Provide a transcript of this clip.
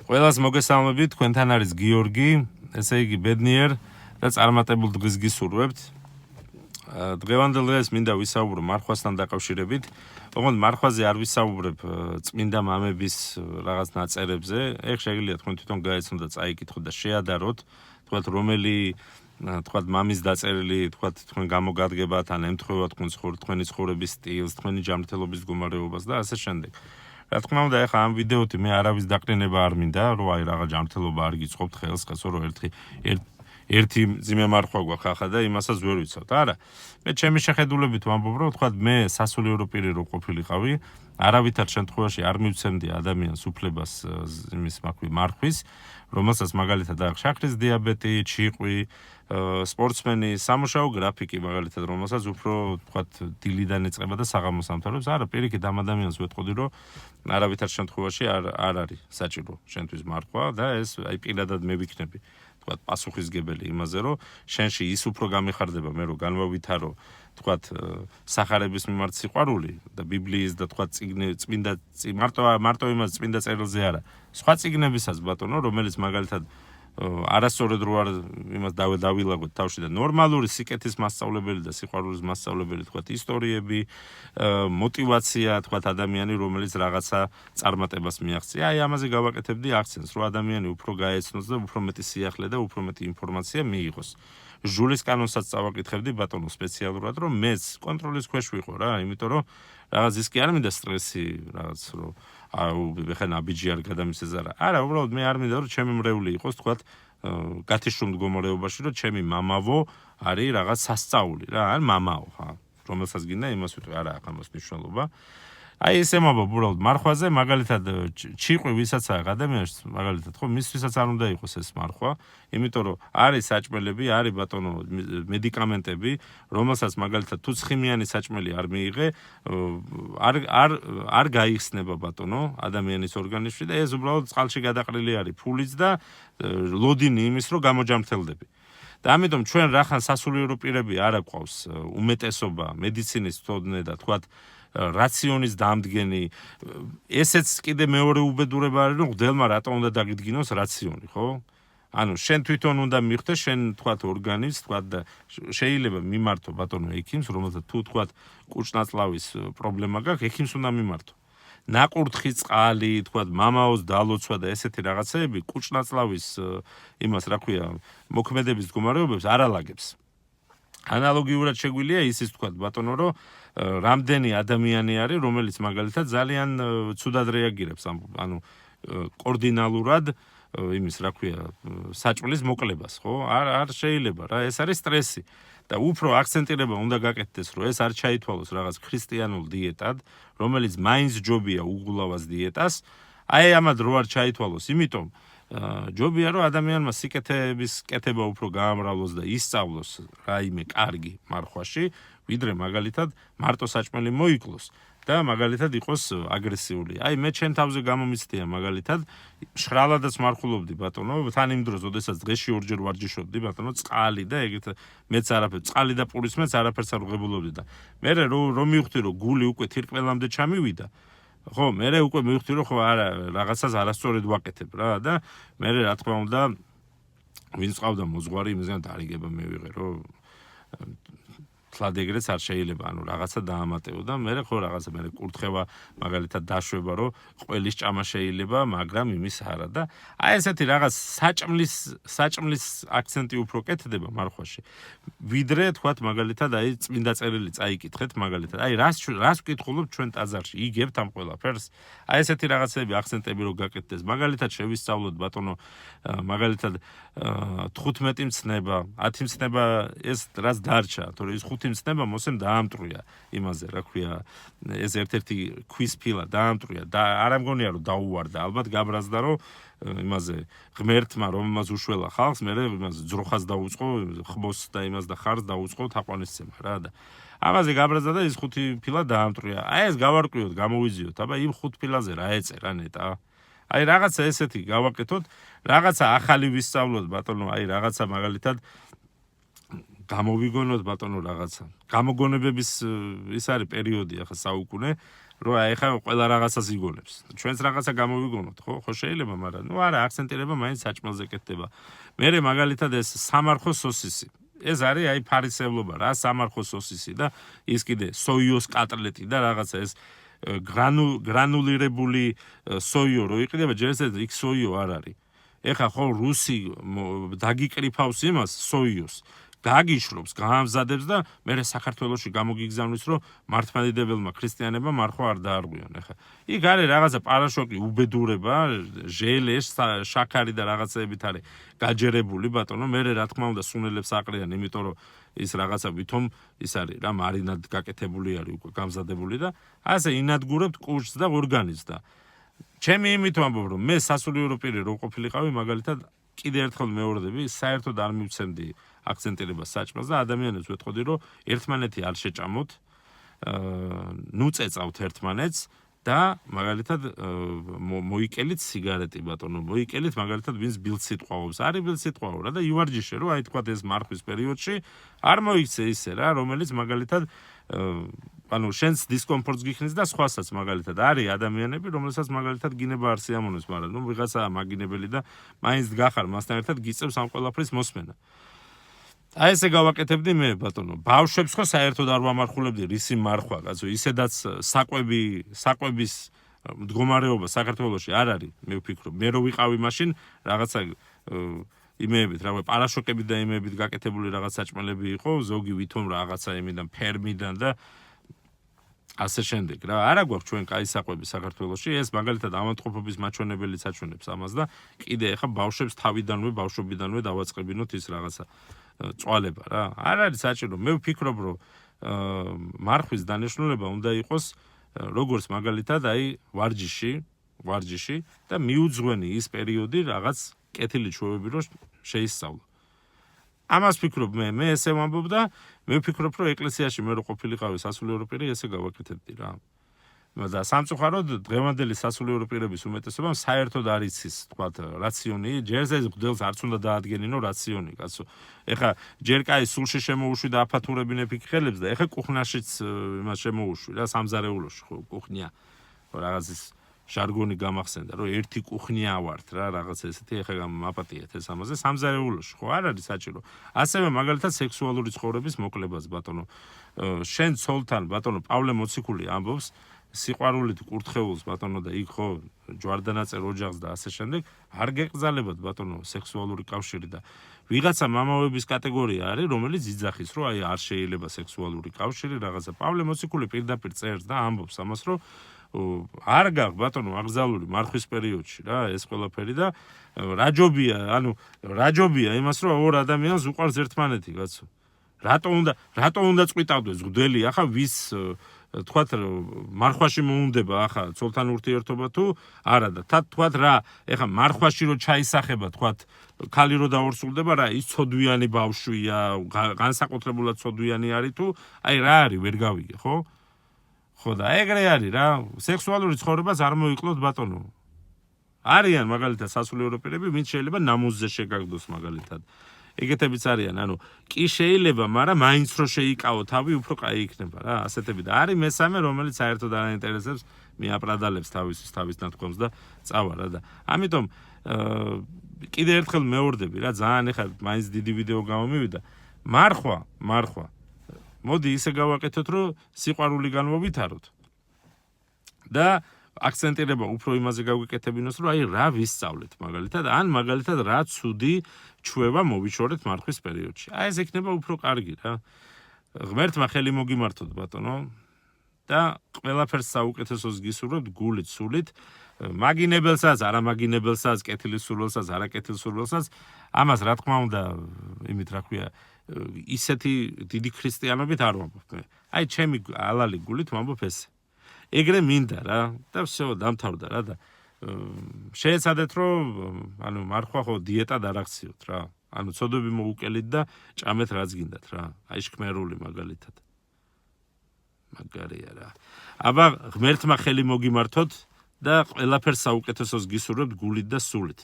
ყველას მოგესალმებით, თქვენთან არის გიორგი, ესე იგი ბედნიერ და წარმატებულ დღეს გისურვებთ. დღევანდელ დღეს მინდა ვისაუბრო მარხვასთან დაკავშირებით. ოღონდ მარხვაზე არ ვისაუბრებ წმინდა მამების რაღაც ნაწერებზე. ეხ შეგიძლია თქვენ თვითონ გაეცნოთ და წაიკითხოთ და შეადაროთ, თქვათ რომელი თქვათ მამის დაწერილი, თქვათ თქვენ გამოგადგებათ, ან ემთხვევა თქვენი ცხოვრების სტილს, თქვენი ჯანმრთელობის მდგომარეობას და ასე შემდეგ. რა თქმა უნდა, ეხა ამ ვიდეოთი მე არავის დაყრინება არ მინდა, რომ აი რაღაც ჯანმრთელობა არ გიწყობთ ხელს, რომ ერთი ძიმე მარხვა გვაქვს ახლა და იმასაც ვერ ვიცავთ. არა. მე ჩემი შეხედულებით ვამბობ, რომ თქვათ მე სასულიერო პირი რო ყოფილიყავი, არავითარ შემთხვევაში არ მივცემდი ადამიანს უფლებას იმის მარხვის, რომელსაც მაგალითად აქვს შაქრის დიაბეტი, ციყვი, სპორტსმენი, სამუშაო გრაფიკი მაგალითად, რომელსაც უფრო თქვათ დილიდან ეწყება და საღამოს ამთავრებს. არა, პირიქით ამ ადამიანს ვეთყოდი, რომ არავითარ შემთხვევაში არ არის საჭირო შენთვის მარხვა და ეს აი პირადად მე ვიქნები თქვათ პასუხისგებელი იმაზე, რომ შენში ის უფრო გამიხარდება, მე რომ განვავითარო თქვათ სახარების მიმართ სიყვარული და ბიბლიის და თქვათ წმინდა მარტო იმას წმინდა წერილზე არა. სხვა წიგნებისაც ბატონო, რომელიც მაგალითად არასწორად რო არ იმას დავილაგოთ თავში და ნორმალური სიკეთის მასწავლებელი და სიყვარულის მასწავლებელი თქვათ ისტორიები, мотивация თქვათ ადამიანი რომელიც რაღაცა წარმატებას მიაღწია. აი ამაზე გავაკეთებდი აქცენტს, რომ ადამიანი უფრო გაეცნოს და უფრო მეტი სიახლე და უფრო მეტი ინფორმაცია მიიღოს. ჟულის კანონსაც წავაკითხებდი ბატონო სპეციალურად, რომ მეც კონტროლის ქვეშ ვიყო რა, იმიტომ რომ რაღაც ის კი არ მინდა სტრესი რაღაც რომ ხან აბიჯი არ გადამისეს არა, უბრალოდ მე არ მინდა რომ ჩემი მრევლი იყოს თქვათ გათიშრულ მდგომარეობაში, რომ ჩემი მამავო არის რაღაც სასწაული რა, ან მამაო ხა, რომელსაც გინდა იმას ვიტყვი, არა აქვს ამას მნიშვნელობა. აი ესე მაბობ უბრალოდ მარხვაზე, მაგალითად ციყვი ვისაც აქვს ადამიანს, მაგალითად ხო მისთვისაც არ უნდა იყოს ეს მარხვა, იმიტომ რომ არის საჭმელები, არის ბატონო მედიკამენტები, რომელსაც მაგალითად თუ ცხიმიანი საჭმელი არ მიიღე, არ გაიხსნება ბატონო ადამიანის ორგანიზმში და ეს უბრალოდ წყალში გადაყრილი არის ფულიც და ლოდინი იმის, რომ გამოჯამრთელდები. და ამიტომ ჩვენ რახან სასულიერო პირები არ აკვავს უმეტესობა მედიცინის თოდნე და თქვათ რაციონის დამდგენი, ესეც კიდე მეორე უბედურება არის, რომ ღდელმა რატომ უნდა დაგიდგინოს რაციონი, ხო? ანუ შენ თვითონ უნდა მიხვდეს შენ თქვათ ორგანიზმს, თქვათ და შეიძლება მიმართო ბატონო ექიმს, რომელსაც თუ თქვათ კუჭნაწლავის პრობლემა გაქვს, ექიმს უნდა მიმართო. ნაკურთხი წყალი, თქვათ მამაოს დალოცვა და ესეთი რაღაცეები კუჭნაწლავის იმას რა ქვია, მოქმედების მდგომარეობებს არ ალაგებს. ანალოგიურად შეგვიძლია ისიც თქვათ ბატონო, რომ რამდენი ადამიანი არის, რომელიც მაგალითად ძალიან ცუდად რეაგირებს, ანუ კორდინალურად იმის რა ქვია, საჭმლის მოკლებას, ხო? არ შეიძლება რა, ეს არის სტრესი. და უფრო აქცენტირება უნდა გაკეთდეს, რომ ეს არ ჩაითვალოს რაღაც ქრისტიანულ დიეტად, რომელიც მაინც ჯობია უგულავას დიეტას, აი ამად რო არ ჩაითვალოს, იმიტომ ჯობია რომ ადამიანმა სიკეთების კეთება უფრო გაამრავლოს და ისწავლოს რაიმე კარგი მარხვაში, ვიდრე მაგალითად მარტო საჭმელი მოიკლოს და მაგალითად იყოს აგრესიული. აი მე ჩემ თავზე გამომიცდია მაგალითად შრალადაც მარხულობდი ბატონო, თან იმ დროს, როდესაც დღეში ორჯერ ვარჯიშობდი ბატონო, წყალი და ეგეთ მეც არაფერს, წყალი და პურის მეც არაფერს არ ვღებულობდი და მე რომ მივხვდი რომ გული უკვე თირკმელამდე ჩამივიდა, ხო, მე უკვე მივხვდი რომ ხო არა რაღაცას არასწორად ვაკეთებ რა და მე რა თქმა უნდა ვინც ყავდა მოძღვარი იმისგან დარიგება მივიღე რომ თლად ეგრეც არ შეიძლება, ანუ რაღაცა დაამატეო და მე ხო რაღაცა მე კურთხევა მაგალითად დაშვება, რომ ყველის ჭამა შეიძლება, მაგრამ იმის არა და აი ესეთი რაღაც საჭმლის აქცენტი უფრო კეთდება მარხვაში. ვიდრე თქვათ მაგალითად აი წმინდა წერილი წაიკითხეთ მაგალითად. აი რას ვკითხულობთ ჩვენ ტაძარში? იგებთ ამ ყველაფერს? აი ესეთი რაღაცები აქცენტები რო გაკეთდეს. მაგალითად შევისწავლოთ ბატონო, მაგალითად 15 მცნება, 10 მცნება ეს რაც დარჩა, თორე ის 5 მცნება მოსემ დაამტრუია იმაზე, რა ქვია, ეს ერთ-ერთი ქვის ფილა დაამტრუია და არ ამგონია რომ დაუვარდა, ალბათ გაბრაზდა რომ იმაზე ღმერთმა რომ იმას უშველა ხალხს, მე იმას ძროხას დაუწყო, ხბოს და იმას და ხარს დაუწყო თაყვანისცემა რა და ამაზე გაბრაზდა და ის 5 ფილა დაამტრუია. აი ეს გავარკვიოთ, გამოვიზიოთ, აბა იმ 5 ფილაზე რა ეწერა ნეტა? აი რაღაცა ესეთი გავაკეთოთ, რაღაცა ახალი ვისწავლოთ ბატონო, აი რაღაცა მაგალითად გამოვიგონოთ ბატონო რაღაცა. გამოგონებების ის არის პერიოდი ახლა საუკუნე, რომ აი ხა ყველა რაღაცას იგონებს. ჩვენც რაღაცა გამოვიგონოთ, ხო? ხო შეიძლება, მაგრამ არა, აქცენტირება მაინც საჭმელზე კეთდება. მერე მაგალითად ეს სამარხო სოსისი. ეს არის აი ფარისევლობა რა, სამარხო სოსისი და ის კიდე სოიოს კატლეტი და რაღაცა ეს გრანულირებული სოიო რო იყიდება, ჯერ ეს იქ სოიო არ არის. ეხა ხო რუსი დაგიკრიფავს იმას სოიოს. გაგიშრობს, გაამზადებს და მერე საქართველოში გამოგიგზავნის, რომ მართლმადიდებელმა ქრისტიანებმა მარხვა არ დაარღვიონ. ეხა იქ არის რაღაცა პარაშოკი, უბედურება, ჟელე, შაქარი და რაღაცეებით არის გაჯერებული ბატონო, მერე რა თქმა უნდა სუნელებს აყრიან, იმიტომ რომ ის რაღაცა ვითომ ის არის რა მარინად გაკეთებული არის უკვე გამზადებული და ასე ინადგურებთ კურსს და ორგანიზმს და ჩემი იმით ვამბობ, რომ მე სასულიერო პირი რო ყოფილიყავი, მაგალითად კიდე ერთხელ მეორდები, საერთოდ არ მივცემდი აქცენტირებას საჭმელს და ადამიანებს ვეთყოდი, რომ ერთმანეთი არ შეჭამოთ, ნუ წეწავთ ერთმანეთს და მაგალითად მოიკელით სიგარეტი ბატონო, მოიკელით მაგალითად ვინც ბილდს იტყვაობს, არის ბილდს იტყვაო რა და ივარჯიშე, რომ აი თქვა ეს მარხვის პერიოდში არ მოიქცე ისე რა, რომელიც მაგალითად ანუ შენს დისკომფორტს გიხსნის და სხვასაც მაგალითად არის ადამიანები, რომელსაც მაგალითად გინება არ სიამოვნებს, მაგრამ ნუ ვიღაცაა მაგინებელი და მაინც გახარ მასთან ერთად გიწევს ამ ყველაფრის მოსმენა. აი ესე გავაკეთებდი მე ბატონო. ბავშვებს ხო საერთოდ არ ვამარხულებდი რისი მარხვა, კაცო, ისედაც საკვების მდგომარეობა საქართველოში არ არის, მე ვფიქრობ. მე რო ვიყავი მაშინ რაღაცა იმეებით, რა ვთქვი, პარაშოკებით და იმეებით გაკეთებული რაღაც საჭმელები იყო, ზოგი ვითომ რაღაცა იმიდან ფერმიდან და ასე შემდეგ რა. არა გვაქვს ჩვენ კაი საკვები საქართველოში, ეს მაგალითად ავადმყოფობის მაჩვენებელი საჩვენებს ამას და კიდე ეხა ბავშვებს ბავშვობიდანვე დავაწყებინოთ ის რაღაცა წვალება რა. არ არის საჭირო. მე ვფიქრობ, რომ მარხვის დანიშნულება უნდა იყოს როგორც მაგალითად აი ვარჯიში და მიუძღვენი ის პერიოდი რაღაც კეთილი ჩვევები რო შეისწავლო. ამას ვფიქრობ მე ესე ვამბობ და მე ვფიქრობ, რომ ეკლესიაში მე რო ყოფილიყავი სასულიერო პირი, ესე გავაკეთებდი რა. და სამწუხაროდ დღევანდელი სასულიერო პირების უმეტესობამ საერთოდ არ იცის, თქვათ, რაციონი, ჯერ ეს მგდელს არც უნდა დაადგენინო რაციონი, კაცო. ეხა ჯერ კაი სულში შემოუშვი და აფათურებინებ იქ ხელებს და ეხა კუხნაშიც იმას შემოუშვი რა, სამზარეულოში ხო კუხნია. რაღაც ის ჟარგონი გამახსენდა, რომ ერთი კუხნია ვართ რა, რაღაც ესეთი, ეხა მაპატიეთ ეს ამაზე სამზარეულოში, ხო, არ არის საჭირო. ასევე მაგალითად სექსუალური ცხოვრების მოკლებაც ბატონო. შენ ცოლთან ბატონო პავლე მოციქული ამბობს სიყვარულით კურთხეულს ბატონო და იქ ხო ჯვარდანაწერ ოჯახს და ასე შემდეგ არ გეკრძალებათ ბატონო სექსუალური კავშირი და ვიღაცა მამაოების კატეგორია არის, რომელიც იძახის, რომ აი არ შეიძლება სექსუალური კავშირი რაღაცა. პავლე მოციქული პირდაპირ წერს და ამბობს ამას, რომ არ გაქვს ბატონო აკრძალული მარხვის პერიოდში რა ეს ყველაფერი და რაჯობია იმას, რომ ორ ადამიანს უყვარს ერთმანეთი, კაცო. რატო უნდა წვიტავდეს გვდელი ახლა ვის თქვათ მარხვაში მოუნდება ახლა ცოლთან ურთიერთობა თუ არა და თქვათ რა ეხლა მარხვაში რო ჩაისახება თქვათ ქალი რო დაორსულდება რა ის ცოდვიანი ბავშვია განსაკუთრებულად ცოდვიანი არის თუ აი რა არის ვერ გავიგე ხო და ეგრე არის რა სექსუალური ცხოვრებას არ მოიკლოთ ბატონო არიან მაგალითად სასულიერო პირები ვინც შეიძლება ნამოზზე შეგაგდოს მაგალითად ეგეთებიც არიან, ანუ კი შეიძლება, მაგრამ მაინც რო შეიკავო თავი, უფრო კაი იქნება რა, ასეთები და არის მესამე, რომელიც საერთოდ არ აინტერესებს, მიაპრადალებს თავის ნათქვამს და წავა რა და ამიტომ კიდე ერთხელ მეორდები რა, ძალიან ეხლა მაინც დიდი ვიდეო გამომივიდა. მარხვა. მოდი ისე გავაკეთოთ, რომ სიყვარული განმოვითაროთ. და აქცენტირება უფრო იმაზე გავიკეთებინოს, რომ აი რა ვისწავლეთ მაგალითად, ან მაგალითად რა ცუდი ჩვევა მოვიშორეთ მარხვის პერიოდში. აი ეს იქნება უფრო კარგი რა. ღმერთმა ხელი მოგიმართოთ ბატონო და ყველაფერს საუკეთესოს გისურვებთ გულით, სულით, მაგინებელსაც, არამაგინებელსაც, კეთილსურველსაც, არაკეთილსურველსაც. ამას რა თქმა უნდა, იმით რა ქვია, ისეთი დიდი ქრისტიანობით არ ვამბობ მე. აი ჩემი ალალი გულით ვამბობ ესე. ეგრე მინდა რა და всё დამთავრდა რა და შეეცადეთ რომ ანუ მარხვა ხო დიეტად არ აქციოთ რა ანუ ცოდვები მოუკელით და ჭამეთ რაც გინდათ რა აი შქმერული მაგალითად მაგარია რა აბა ღმერთმა ხელი მოგიმართოთ და ყველაფერს საუკეთესოს გისურვებთ გულით და სულით